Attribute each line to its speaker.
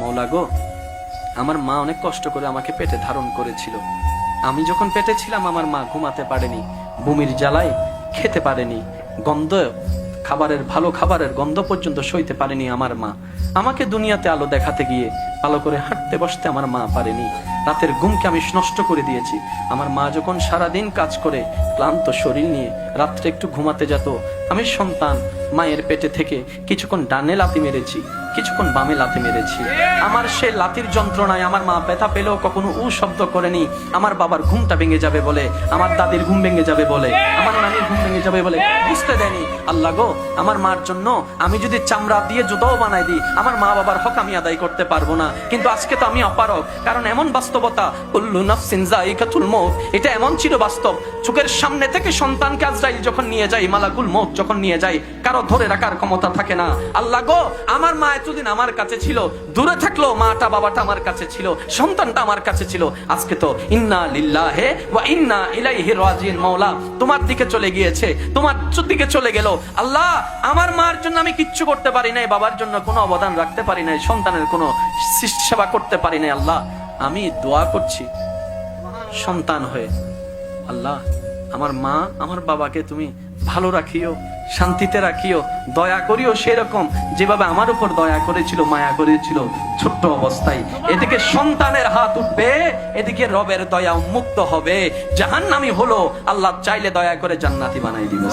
Speaker 1: মওলা গো, আমার মা অনেক কষ্ট করে আমাকে পেটে ধারণ করেছিল। আমি যখন পেটে ছিলাম আমার মা ঘুমাতে পারেনি, বমির জ্বালায় খেতে পারেনি, গন্ধ খাবারের, ভালো খাবারের গন্ধ পর্যন্ত সইতে পারেনি আমার মা। আমাকে দুনিয়াতে আলো দেখাতে গিয়ে ভালো করে হাঁটতে বসতে আমার মা পারেনি। রাতের ঘুমকে আমি নষ্ট করে দিয়েছি। আমার মা যখন সারাদিন কাজ করে ক্লান্ত শরীর নিয়ে রাত্রে একটু ঘুমাতে যেত, আমি সন্তান মায়ের পেটে থেকে কিছুক্ষণ ডানে লাথি মেরেছি, কিছুক্ষণ বামে লাথি মেরেছি। আমার সে লাথির যন্ত্রণায় আমার মা ব্যথা পেলেও কখনো উ শব্দ করেনি। আমার বাবার ঘুমটা ভেঙে যাবে বলে, আমার দাদির ঘুম ভেঙে যাবে বলে, আমার নানির ঘুম ভেঙে যাবে বলে বুঝতে দেয়নি। আল্লাহ গো, আমার মার জন্য আমি যদি চামড়া দিয়ে জুতাও বানাই দিই, আমার মা বাবার হক আমি আদায় করতে পারবো না। কিন্তু আজকে তো আমি অপারগ, কারণ এমন বাস্তবতা, কুল্লু নাফসিন যায়িকাতুল মউত, এটা এমন ছিল বাস্তব। চোখের সামনে থেকে সন্তানকে আজরাইল যখন নিয়ে যায়, মালাকুল মউত যখন নিয়ে যায়, কারো ধরে রাখার ক্ষমতা থাকে না। আল্লাহ গো, আমার মা এতদিন আমার কাছে ছিল, দূরে থাকলো মাটা বাবাটা আমার কাছে ছিল, সন্তানটা আমার কাছে ছিল। আজকে তো ইন্না লিল্লাহি ওয়া ইন্না ইলাইহি রাজিউন। মাওলা তোমার দিকে চলে গিয়েছে, তোমার দিকে চলে গেল। আল্লাহ, আমার মার জন্য আমি কিচ্ছু করতে পারি নাই, বাবার জন্য কোনো অবদান রাখতে পারি নাই, সন্তানের কোনো সেবা করতে পারি নাই। আল্লাহ, আমি দোয়া করছি সন্তান হয়ে, আল্লাহ আমার মা আমার বাবাকে তুমি ভালো রাখিও, শান্তিতে রাখিও, দয়া করিও সেরকম যেভাবে আমার উপর দয়া করেছিল, মায়া করেছিল ছোট্ট অবস্থায়। এদিকে সন্তানের হাত উঠবে, এদিকে রবের দয়া উন্মুক্ত হবে, জাহান্নামী হলো আল্লাহ চাইলে দয়া করে জান্নাতি বানাই দিবে।